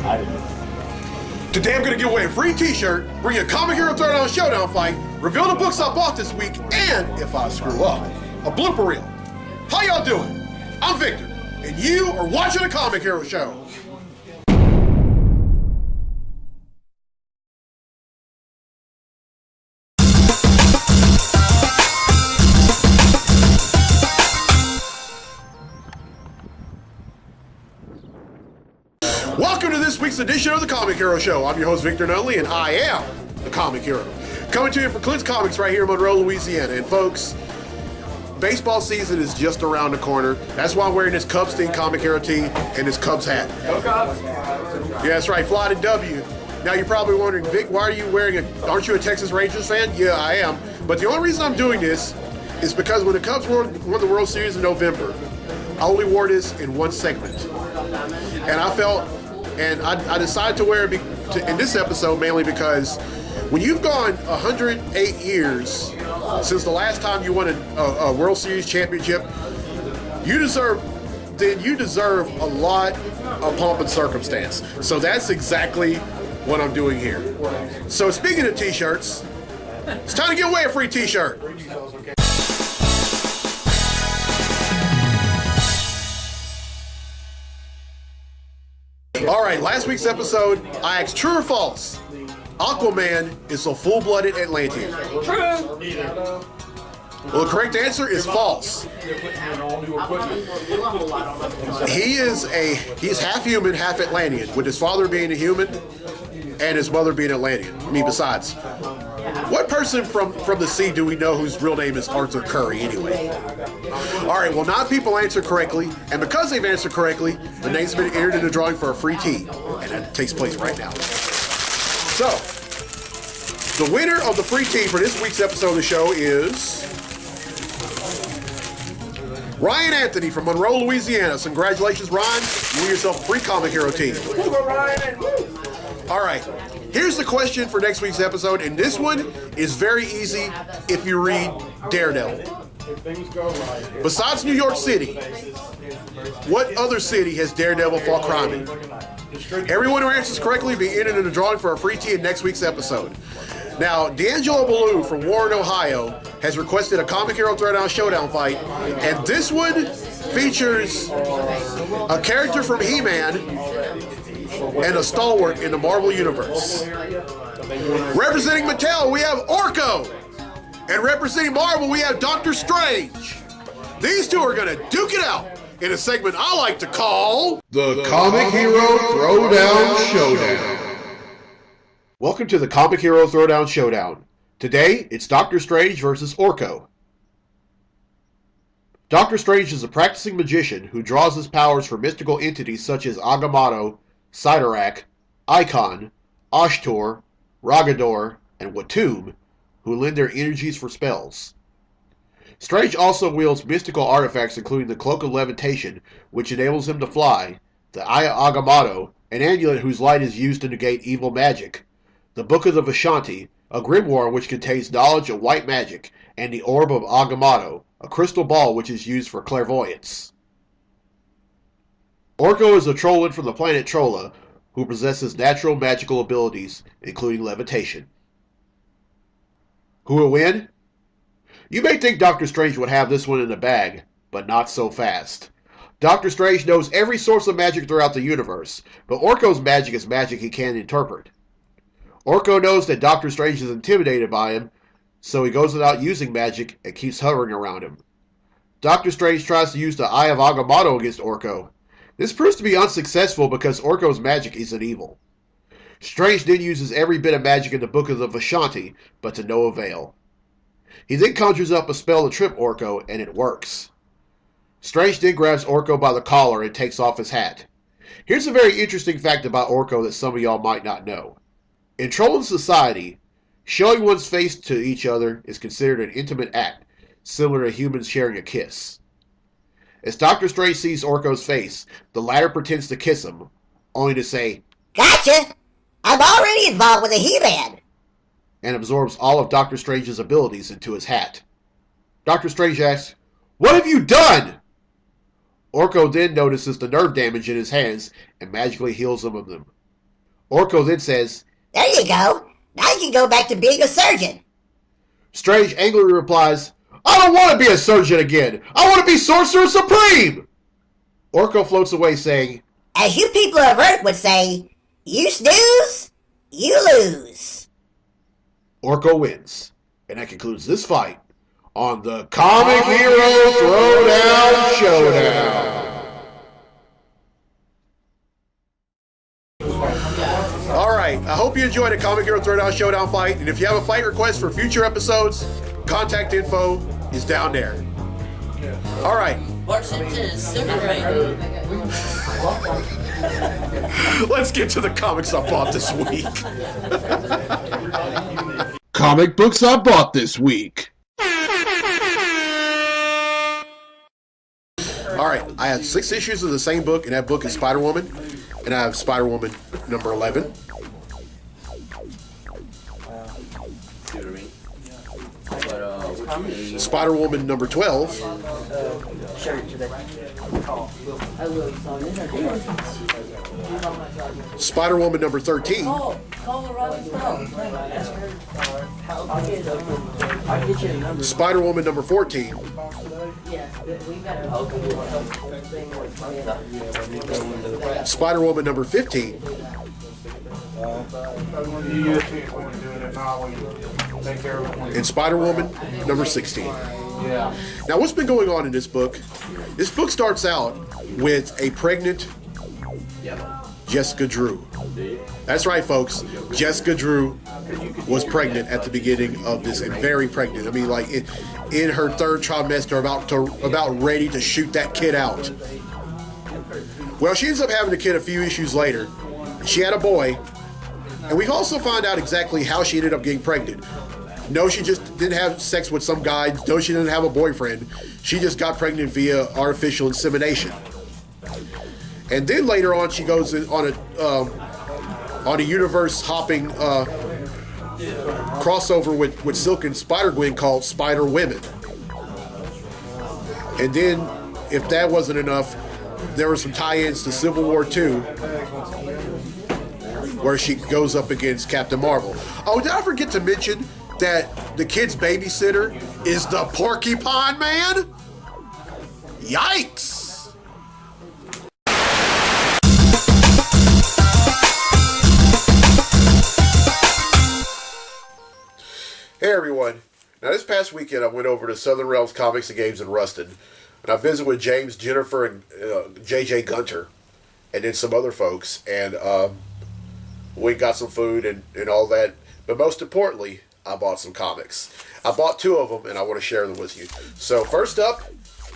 Today I'm going to give away a free t-shirt, bring a Comic Hero Throwdown Showdown fight, reveal the books I bought this week, and, if I screw up, a blooper reel. How y'all doing? I'm Victor, and you are watching a Comic Hero Show. Welcome to this week's edition of the Comic Hero Show. I'm your host, Victor Nunley, and I am the Comic Hero. Coming to you from Clint's Comics right here in Monroe, Louisiana. And folks, baseball season is just around the corner. That's why I'm wearing this Cubs-themed Comic Hero tee and this Cubs hat. Go Cubs! Yeah, that's right, fly to W. Now you're probably wondering, Vic, why are you wearing aren't you a Texas Rangers fan? Yeah, I am. But the only reason I'm doing this is because when the Cubs won the World Series in November, I only wore this in one segment. And I decided to wear it in this episode mainly because when you've gone 108 years since the last time you won a World Series championship, you deserve a lot of pomp and circumstance. So that's exactly what I'm doing here. So speaking of t-shirts, it's time to give away a free t-shirt. All right, last week's episode, I asked true or false. Aquaman is a full-blooded Atlantean. True! Well, the correct answer is false. He's half human, half Atlantean, with his father being a human and his mother being Atlantean. I mean, besides. What person from the sea do we know whose real name is Arthur Curry anyway? All right, well, 9 people answered correctly, and because they've answered correctly, the names have been entered in the drawing for a free tee, and that takes place right now. So, the winner of the free tee for this week's episode of the show is Ryan Anthony from Monroe, Louisiana. So congratulations, Ryan. You win yourself a free Comic Hero tee. All right. Here's the question for next week's episode, and this one is very easy if you read Daredevil. Besides New York City, what other city has Daredevil fought crime in? Everyone who answers correctly will be entered in the drawing for a free tee in next week's episode. Now, D'Angelo Ballou from Warren, Ohio, has requested a Comic Hero Throwdown Showdown fight, and this one features a character from He-Man and a stalwart in the Marvel Universe. Representing Mattel, we have Orko. And representing Marvel, we have Doctor Strange. These two are going to duke it out in a segment I like to call the Comic Hero Throwdown Showdown. Welcome to the Comic Hero Throwdown Showdown. Today, it's Doctor Strange versus Orko. Doctor Strange is a practicing magician who draws his powers from mystical entities such as Agamotto, Sidorak, Icon, Ashtor, Ragador, and Watum, who lend their energies for spells. Strange also wields mystical artifacts including the Cloak of Levitation, which enables him to fly, the Eye of Agamotto, an amulet whose light is used to negate evil magic, the Book of the Vishanti, a grimoire which contains knowledge of white magic, and the Orb of Agamotto, a crystal ball which is used for clairvoyance. Orko is a Trollin from the planet Trolla, who possesses natural magical abilities, including levitation. Who will win? You may think Doctor Strange would have this one in the bag, but not so fast. Doctor Strange knows every source of magic throughout the universe, but Orko's magic is magic he can't interpret. Orko knows that Doctor Strange is intimidated by him, so he goes without using magic and keeps hovering around him. Doctor Strange tries to use the Eye of Agamotto against Orko. This proves to be unsuccessful because Orko's magic isn't evil. Strange then uses every bit of magic in the Book of the Vishanti, but to no avail. He then conjures up a spell to trip Orko, and it works. Strange then grabs Orko by the collar and takes off his hat. Here's a very interesting fact about Orko that some of y'all might not know. In Trollin society, showing one's face to each other is considered an intimate act, similar to humans sharing a kiss. As Doctor Strange sees Orko's face, the latter pretends to kiss him, only to say, "Gotcha! I'm already involved with a He-Man!" and absorbs all of Doctor Strange's abilities into his hat. Doctor Strange asks, "What have you done?" Orko then notices the nerve damage in his hands and magically heals him of them. Orko then says, There you go. Now you can go back to being a surgeon. Strange angrily replies, I don't want to be a surgeon again. I want to be Sorcerer Supreme. Orko floats away saying, As you people of Earth would say, you snooze, you lose. Orko wins. And that concludes this fight on the Comic Hero Throwdown Showdown. Alright, I hope you enjoyed the Comic Hero Throwdown Showdown fight, and if you have a fight request for future episodes, contact info is down there. Alright. Let's get to the comics I bought this week. Comic books I bought this week. Alright, I have 6 issues of the same book, and that book is Spider-Woman. And I have Spider-Woman number 11. Spider-Woman number 12. Spider-Woman number 13. Spider-Woman number 14. Spider-Woman number 15. And Spider-Woman number 16. Now, what's been going on in this book? This book starts out with a pregnant Jessica Drew. That's right, folks. Jessica Drew was pregnant at the beginning of this, and very pregnant. I mean, like in her 3rd trimester, about ready to shoot that kid out. Well, she ends up having a kid a few issues later. She had a boy, and we also find out exactly how she ended up getting pregnant. No, she just didn't have sex with some guy. No, she didn't have a boyfriend. She just got pregnant via artificial insemination. And then later on, she goes on a universe-hopping crossover with Silk and Spider-Gwen called Spider-Women. And then, if that wasn't enough, there were some tie-ins to Civil War II, where she goes up against Captain Marvel. Oh, did I forget to mention that the kid's babysitter is the Porcupine Man? Yikes! Hey everyone. Now this past weekend I went over to Southern Realms Comics and Games in Ruston, and I visited with James, Jennifer, and JJ Gunter, and then some other folks, and we got some food and all that, but most importantly, I bought some comics. I bought 2 of them, and I want to share them with you. So first up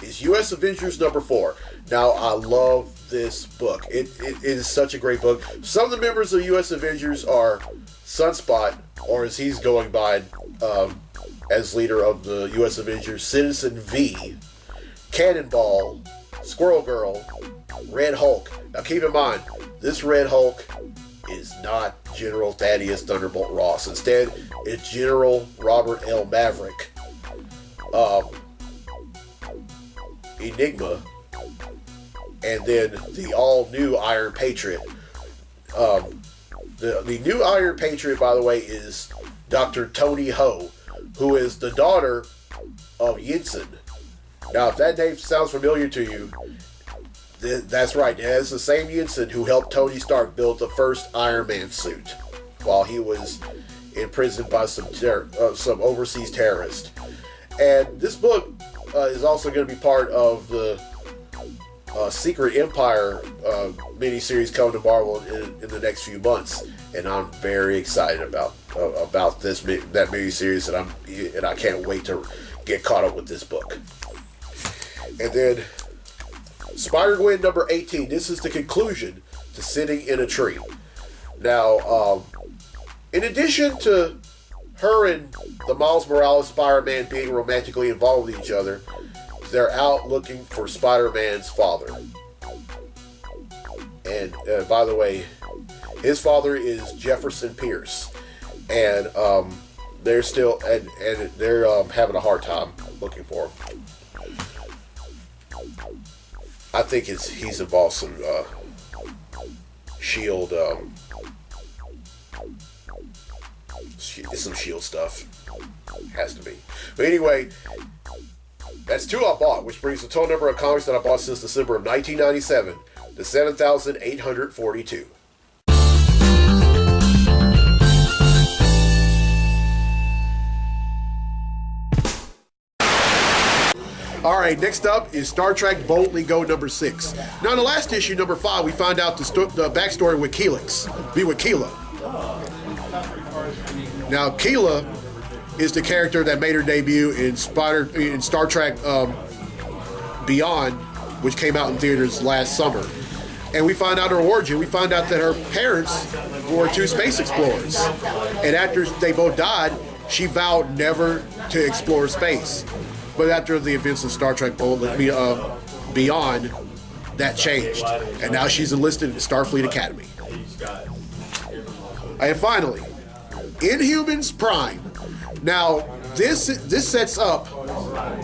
is U.S. Avengers number 4. Now, I love this book. It is such a great book. Some of the members of U.S. Avengers are Sunspot, or as he's going by as leader of the U.S. Avengers, Citizen V, Cannonball, Squirrel Girl, Red Hulk. Now keep in mind, this Red Hulk is not General Thaddeus Thunderbolt Ross. Instead, it's General Robert L. Maverick, Enigma, and then the all-new Iron Patriot. The new Iron Patriot, by the way, is Dr. Tony Ho, who is the daughter of Yinsen. Now, if that name sounds familiar to you, that's right. It's the same Yinsen who helped Tony Stark build the first Iron Man suit while he was imprisoned by some overseas terrorist. And this book is also going to be part of the Secret Empire miniseries coming to Marvel in the next few months, and I'm very excited about that miniseries, and I can't wait to get caught up with this book. And then Spider-Gwen number 18. This is the conclusion to Sitting in a Tree. Now, in addition to her and the Miles Morales Spider-Man being romantically involved with each other, they're out looking for Spider-Man's father. And by the way, his father is Jefferson Pierce, and they're still and they're having a hard time looking for him. I think he's involved some Shield some Shield stuff. Has to be. But anyway, that's 2 I bought, which brings the total number of comics that I bought since December of 1997 to 7,842. All right, next up is Star Trek Boldly Go number 6. Now, in the last issue, number 5, we find out the backstory with Keelix. With Keela. Now, Keela is the character that made her debut in Star Trek Beyond, which came out in theaters last summer. And we find out her origin. We find out that her parents were 2 space explorers. And after they both died, she vowed never to explore space. But after the events of Star Trek Beyond, that changed. And now she's enlisted in the Starfleet Academy. And finally, Inhumans Prime. Now, this sets up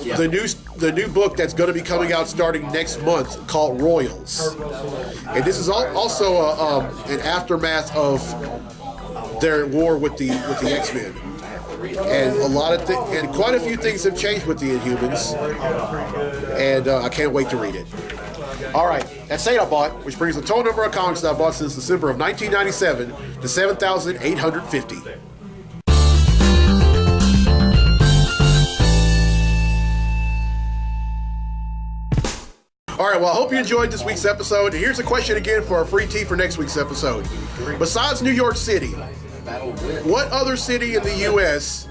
the new book that's going to be coming out starting next month called Royals. And this is also an aftermath of their war with the X-Men. And quite a few things have changed with the Inhumans, and I can't wait to read it. All right, that's 8 I bought, which brings the total number of comics that I bought since December of 1997 to 7,850. All right, well, I hope you enjoyed this week's episode. And here's a question again for our free tea for next week's episode. Besides New York City, what other city in the U.S.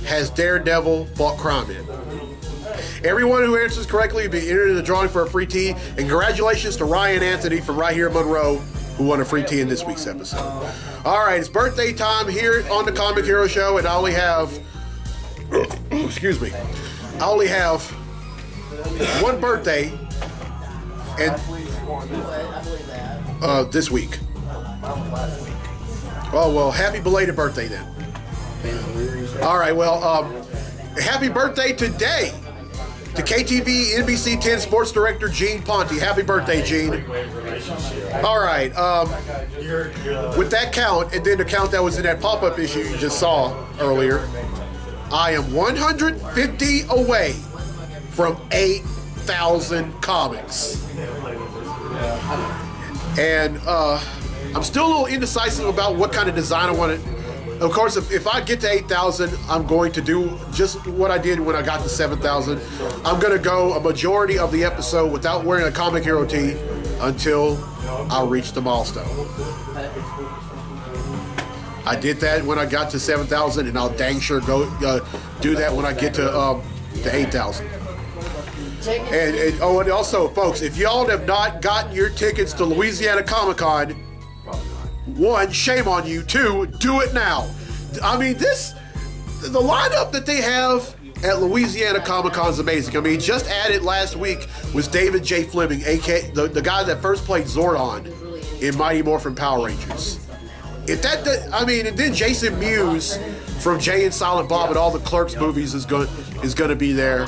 has Daredevil fought crime in? Everyone who answers correctly will be entered in the drawing for a free tea. And congratulations to Ryan Anthony from right here in Monroe, who won a free tea in this week's episode. All right, it's birthday time here on the Comic Hero Show, and I only have, excuse me, I only have one birthday, and this week. Oh, well, happy belated birthday then. All right, well, happy birthday today to KTV NBC 10 Sports Director Gene Ponte. Happy birthday, Gene. All right, with that count, and then the count that was in that pop-up issue you just saw earlier, I am 150 away from 8,000 comics. And, I'm still a little indecisive about what kind of design I want to. Of course, if I get to 8,000, I'm going to do just what I did when I got to 7,000. I'm going to go a majority of the episode without wearing a Comic Hero tee until I reach the milestone. I did that when I got to 7,000, and I'll dang sure go do that when I get to 8,000. And also, folks, if y'all have not gotten your tickets to Louisiana Comic-Con, 1, shame on you. 2, do it now. I mean, the lineup that they have at Louisiana Comic-Con is amazing. I mean, just added last week was David J. Fleming, aka the guy that first played Zordon in Mighty Morphin Power Rangers. And then Jason Mewes from Jay and Silent Bob and all the Clerks movies is going to be there.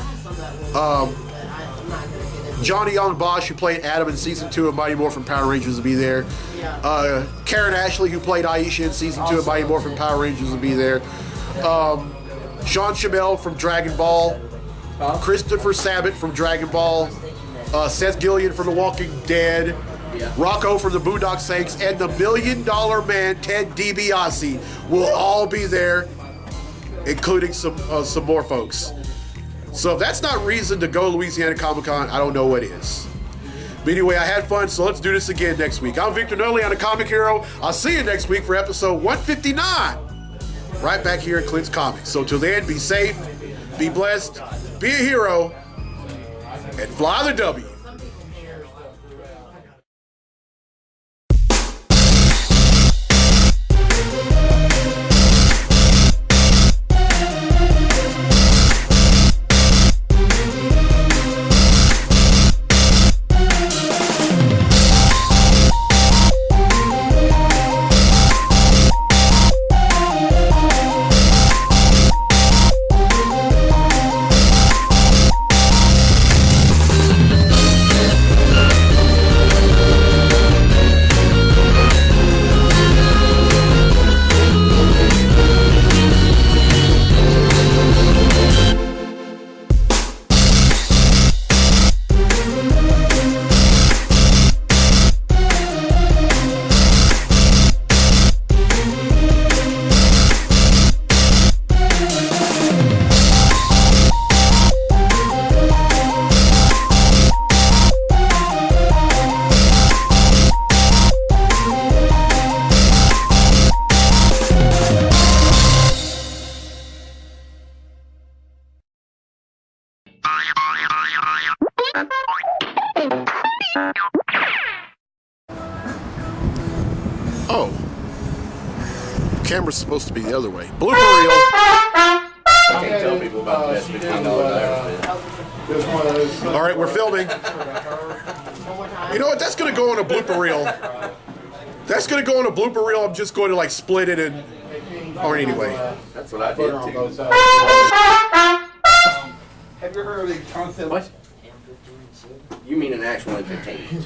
Johnny Young Bosch, who played Adam in Season 2 of Mighty Morphin Power Rangers, will be there. Karen Ashley, who played Aisha in Season 2 of Mighty Morphin Power Rangers, will be there. Sean Chamel from Dragon Ball. Christopher Sabat from Dragon Ball. Seth Gillian from The Walking Dead. Rocco from the Boondock Saints. And the $1 Million Man, Ted DiBiase, will all be there, including some more folks. So if that's not reason to go to Louisiana Comic-Con, I don't know what is. But anyway, I had fun, so let's do this again next week. I'm Victor Nunley on the Comic Hero. I'll see you next week for episode 159, right back here at Clint's Comics. So till then, be safe, be blessed, be a hero, and fly the W. camera's supposed to be the other way. Blooper reel. I can't tell people about the best $15 I ever spent. All right, we're filming. You know what? That's going to go on a blooper reel. That's going to go on a blooper reel. I'm just going to like split it and. Or anyway. That's what I did too. Have you heard of the concept? What? You mean an actual M15?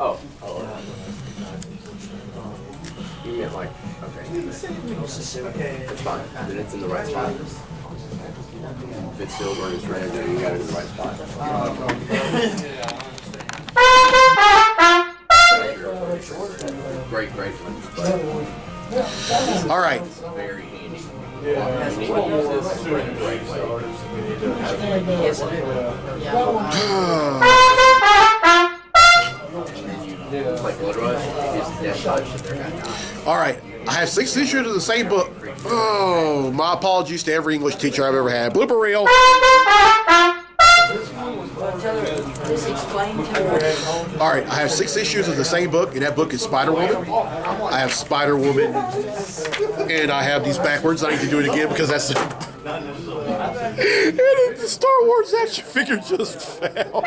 Oh. You meant like, okay. It's fine. Then it's in the right spot. If it's silver and it's red, then you got it in the right spot. Great ones, but All right. very handy. And you can use this in a great way. Like Blood Rush, it's death touch that they're going. All right. I have 6 issues of the same book. Oh, my apologies to every English teacher I've ever had. Blooper reel. All right, I have 6 issues of the same book, and that book is Spider-Woman. I have Spider-Woman, and I have these backwards. I need to do it again because that's... and the Star Wars action figure just fell.